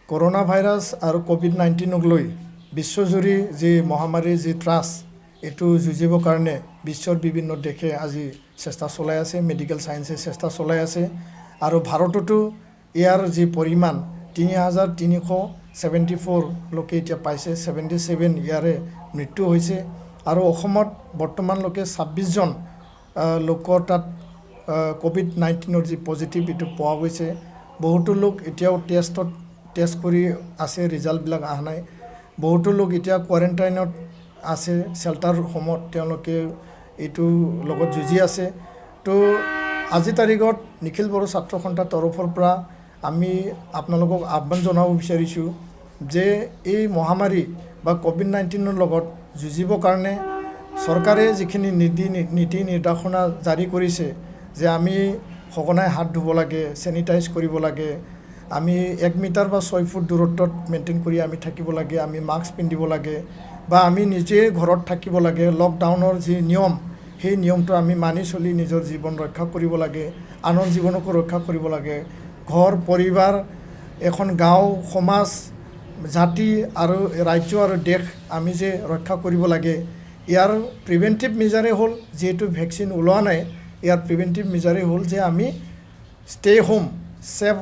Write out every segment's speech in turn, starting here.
Corona virus R COVID-19 লৈ বিশ্বজুৰি যে মহামাৰীৰ যে ত্ৰাস এটো যুঁজিবৰ কাৰণে বিশ্বৰ বিভিন্ন দেশে আজি চেষ্টা চলাই আছে, মেডিকেল সায়েন্সে চেষ্টা চলাই আছে আৰু ভাৰততো ইয়াৰ যে পৰিমাণ 3374 লোকে এতিয়া পাইছে, 77 ইয়াৰে মৃত্যু হৈছে আৰু অসমত বৰ্তমানলৈকে 26 জন লোকৰ তাত কোভিড-19 যে পজিটিভ এটো পোৱা গৈছে। বহুতো লোক এতিয়াও টেষ্ট কৰি আছে, ৰিজাল্টবিলাক অহা নাই। বহুতো লোক এতিয়া কোৱাৰেণ্টাইনত আছে, শেল্টাৰ হোমত তেওঁলোকে এইটো লগত যুঁজি আছে। তো আজি তাৰিখত নিখিল বড়ো ছাত্ৰ সন্থাৰ তৰফৰ পৰা আমি আপোনালোকক আহ্বান জনাব বিচাৰিছোঁ যে এই মহামাৰী বা কোভিড-19 লগত যুঁজিবৰ কাৰণে চৰকাৰে যিখিনি নীতি নিৰ্দেশনা জাৰি কৰিছে যে আমি সঘনাই হাত ধুব লাগে, চেনিটাইজ কৰিব লাগে, আমি 1 মিটাৰ বা 6 ফুট দূৰত্বত মেইনটেইন কৰি আমি থাকিব লাগে, আমি মাস্ক পিন্ধিব লাগে বা আমি নিজে ঘৰত থাকিব লাগে। লকডাউনৰ যি নিয়ম সেই নিয়মটো আমি মানি চলি নিজৰ জীৱন ৰক্ষা কৰিব লাগে, আনৰ জীৱনকো ৰক্ষা কৰিব লাগে। ঘৰ পৰিবাৰ, এখন গাঁও, সমাজ, জাতি আৰু ৰাজ্য আৰু দেশ আমি যে ৰক্ষা কৰিব লাগে, ইয়াৰ প্ৰিভেণ্টিভ মেজাৰে হ'ল যিহেতু ভেকচিন ওলোৱা নাই, ইয়াৰ প্ৰিভেণ্টিভ মেজাৰে হ'ল যে আমি ষ্টে হোম, ছেভ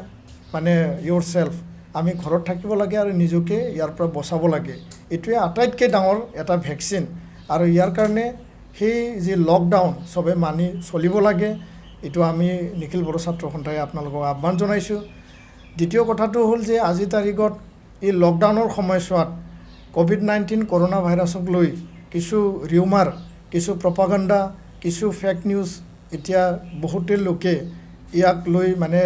মানে ইয়ৰ সেলফ, আমি ঘৰত থাকিব লাগে আৰু নিজকে ইয়াৰ পৰা বচাব লাগে। এইটোৱে আটাইতকৈ ডাঙৰ এটা ভেকচিন আৰু ইয়াৰ কাৰণে সেই যে লকডাউন চবে মানি চলিব লাগে। এইটো আমি নিখিল বড়ো ছাত্ৰ সন্থাই আপোনালোকক আহ্বান জনাইছোঁ। দ্বিতীয় কথাটো হ'ল যে আজি তাৰিখত এই লকডাউনৰ সময়ছোৱাত কোভিড-19 কৰোনা ভাইৰাছক লৈ কিছু ৰিউমাৰ, কিছু প্ৰপাগাণ্ডা, কিছু ফেক নিউজ এতিয়া বহুতে লোকে ইয়াক লৈ মানে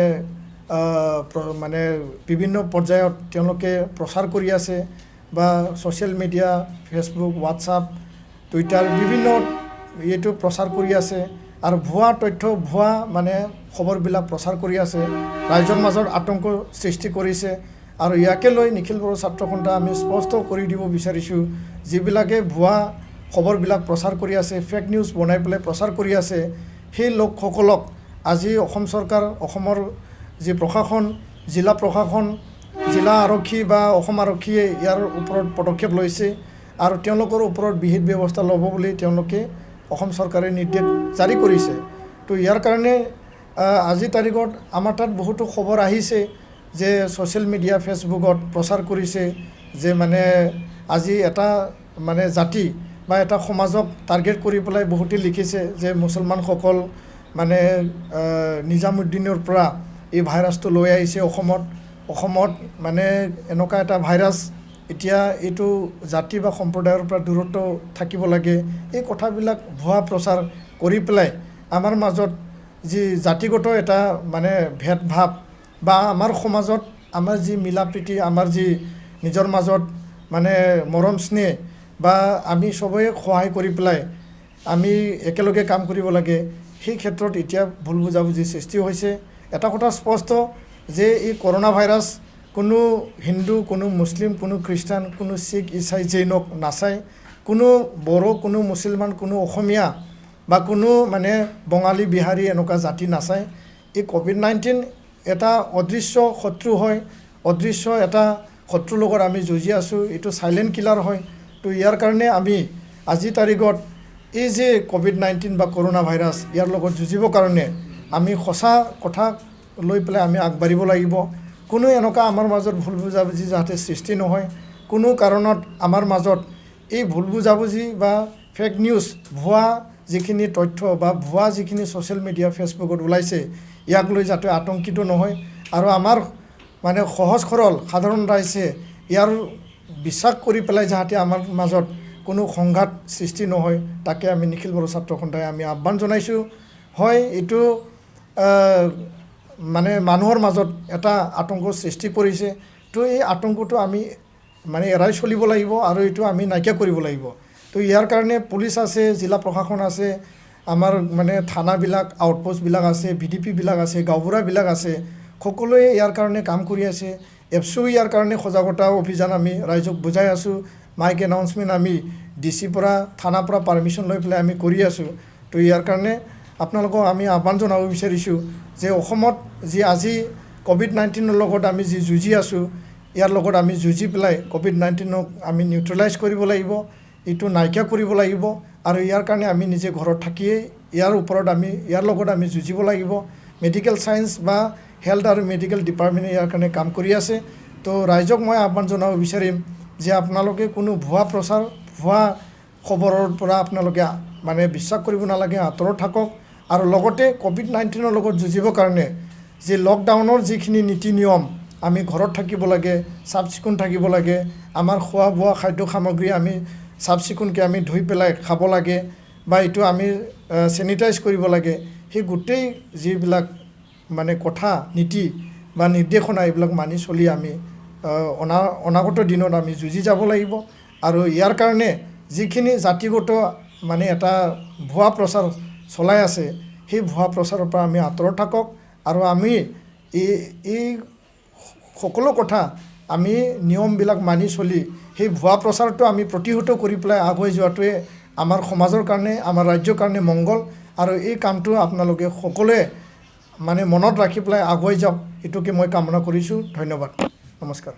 বিভিন্ন পৰ্যায়ত তেওঁলোকে প্ৰচাৰ কৰি আছে বা social media, Facebook, WhatsApp, Twitter বিভিন্ন এইটো প্ৰচাৰ কৰি আছে আৰু ভুৱা তথ্য, ভুৱা মানে খবৰবিলাক প্ৰচাৰ কৰি আছে, ৰাইজৰ মাজত আতংক সৃষ্টি কৰিছে। আৰু ইয়াকে লৈ নিখিল বড়ো ছাত্ৰ সন্থা আমি স্পষ্ট কৰি দিব বিচাৰিছোঁ, যিবিলাকে ভুৱা খবৰবিলাক প্ৰচাৰ কৰি আছে, ফেক নিউজ বনাই পেলাই প্ৰচাৰ কৰি আছে, সেই লোকসকলক আজি অসম চৰকাৰ, অসমৰ যি প্ৰশাসন, জিলা প্ৰশাসন, জিলা আৰক্ষী বা অসম আৰক্ষীয়ে ইয়াৰ ওপৰত পদক্ষেপ লৈছে আৰু তেওঁলোকৰ ওপৰত বিহিত ব্যৱস্থা ল'ব বুলি তেওঁলোকে অসম চৰকাৰে নিৰ্দেশ জাৰি কৰিছে। তো ইয়াৰ কাৰণে আজি তাৰিখত আমাৰ তাত বহুতো খবৰ আহিছে যে ছ'চিয়েল মিডিয়া, ফেচবুকত প্ৰচাৰ কৰিছে যে মানে আজি এটা মানে জাতি বা এটা সমাজক টাৰ্গেট কৰি পেলাই বহুতে লিখিছে যে মুছলমানসকল মানে নিজামুদ্দিনৰ পৰা এই ভাইৰাছটো লৈ আহিছে অসমত মানে এনেকুৱা এটা ভাইৰাছ, এতিয়া এইটো জাতি বা সম্প্ৰদায়ৰ পৰা দূৰত্ব থাকিব লাগে। এই কথাবিলাক ভুৱা প্ৰচাৰ কৰি পেলাই আমাৰ মাজত যি জাতিগত এটা মানে ভেদভাৱ বা আমাৰ সমাজত আমাৰ যি মিলা প্ৰীতি, আমাৰ যি নিজৰ মাজত মানে মৰম স্নেহ বা আমি সবেই সহায় কৰি পেলাই আমি একেলগে কাম কৰিব লাগে, সেই ক্ষেত্ৰত এতিয়া ভুল বুজাবুজি সৃষ্টি হৈছে। এটা কথা স্পষ্ট যে এই কৰোনা ভাইৰাছ কোনো হিন্দু, কোনো মুছলিম, কোনো খ্ৰীষ্টান, কোনো শিখ, ইছাই, জৈনক নাচায়, কোনো বড়ো, কোনো মুছলমান, কোনো অসমীয়া বা কোনো মানে বঙালী, বিহাৰী এনেকুৱা জাতি নাচায়। এই কোভিড-19 এটা অদৃশ্য শত্ৰু হয়, অদৃশ্য এটা শত্ৰুৰ লগত আমি যুঁজি আছোঁ, এইটো চাইলেণ্ট কিলাৰ হয়। তো ইয়াৰ কাৰণে আমি আজি তাৰিখত এই যে কোভিড-19 বা কৰোনা ভাইৰাছ ইয়াৰ লগত যুঁজিবৰ কাৰণে আমি সঁচা কথা লৈ পেলাই আমি আগবাঢ়িব লাগিব। কোনো এনেকুৱা আমাৰ মাজত ভুল বুজাবুজি যাতে সৃষ্টি নহয়, কোনো কাৰণত আমাৰ মাজত এই ভুল বুজাবুজি বা ফেক নিউজ, ভুৱা যিখিনি তথ্য বা ভুৱা যিখিনি ছ'চিয়েল মিডিয়া, ফেচবুকত ওলাইছে, ইয়াক লৈ যাতে আতংকিত নহয় আৰু আমাৰ মানে সহজ সৰল সাধাৰণ ৰাইজে ইয়াৰ বিশ্বাস কৰি পেলাই যাতে আমাৰ মাজত কোনো সংঘাত সৃষ্টি নহয়, তাকে আমি নিখিল বড়ো ছাত্ৰ সন্থাই আমি আহ্বান জনাইছোঁ। হয়, এইটো মানে মানুহৰ মাজত এটা আতংক সৃষ্টি কৰিছে, তো এই আতংকটো আমি মানে এৰাই চলিব লাগিব আৰু এইটো আমি নাইকিয়া কৰিব লাগিব। তো ইয়াৰ কাৰণে পুলিচ আছে, জিলা প্ৰশাসন আছে, আমাৰ মানে থানাবিলাক, আউটপোষ্টবিলাক আছে, VDPবিলাক আছে, গাঁওবুঢ়াবিলাক আছে, সকলোৱে ইয়াৰ কাৰণে কাম কৰি আছে। এফচুও ইয়াৰ কাৰণে সজাগতা অভিযান আমি ৰাইজক বুজাই আছোঁ, মাইক এনাউন্সমেণ্ট আমি DC পৰা, থানাৰ পৰা পাৰ্মিশ্যন লৈ পেলাই আমি কৰি আছোঁ। তো ইয়াৰ কাৰণে আপোনালোকক আমি আহ্বান জনাব বিচাৰিছোঁ যে অসমত যি আজি কোভিড-19 লগত আমি যি যুঁজি আছোঁ, ইয়াৰ লগত আমি যুঁজি পেলাই কোভিড-19ক আমি নিউট্ৰেলাইজ কৰিব লাগিব, এইটো নাইকিয়া কৰিব লাগিব আৰু ইয়াৰ কাৰণে আমি নিজে ঘৰত থাকিয়েই ইয়াৰ লগত আমি যুঁজিব লাগিব। মেডিকেল ছায়েন্স বা হেল্থ আৰু মেডিকেল ডিপাৰ্টমেণ্টে ইয়াৰ কাৰণে কাম কৰি আছে। তো ৰাইজক মই আহ্বান জনাব বিচাৰিম যে আপোনালোকে কোনো ভুৱা প্ৰচাৰ, ভুৱা খবৰৰ পৰা আপোনালোকে মানে বিশ্বাস কৰিব নালাগে, আঁতৰত থাকক। আৰু লগতে কোভিড-19ৰ লগত যুঁজিবৰ কাৰণে যে লকডাউনৰ যিখিনি নীতি নিয়ম, আমি ঘৰত থাকিব লাগে, চাফ চিকুণ থাকিব লাগে, আমাৰ খোৱা বোৱা খাদ্য সামগ্ৰী আমি চাফ চিকুণকৈ আমি ধুই পেলাই খাব লাগে বা এইটো আমি চেনিটাইজ কৰিব লাগে, সেই গোটেই যিবিলাক মানে কথা নীতি বা নিৰ্দেশনা এইবিলাক মানি চলি আমি অনাগত দিনত আমি যুঁজি যাব লাগিব। আৰু ইয়াৰ কাৰণে যিখিনি জাতিগত মানে এটা ভুৱা প্ৰচাৰ চলাই আছে, সেই ভুৱা প্ৰচাৰৰ পৰা আমি আঁতৰত থাকক আৰু আমি এই সকলো কথা আমি নিয়মবিলাক মানি চলি সেই ভুৱা প্ৰচাৰটো আমি প্ৰতিহত কৰি পেলাই আগুৱাই যোৱাটোৱে আমাৰ সমাজৰ কাৰণে, আমাৰ ৰাজ্যৰ কাৰণে মংগল। আৰু এই কামটো আপোনালোকে সকলোৱে মানে মনত ৰাখি পেলাই আগুৱাই যাওক, এইটোকে মই কামনা কৰিছোঁ। ধন্যবাদ, নমস্কাৰ।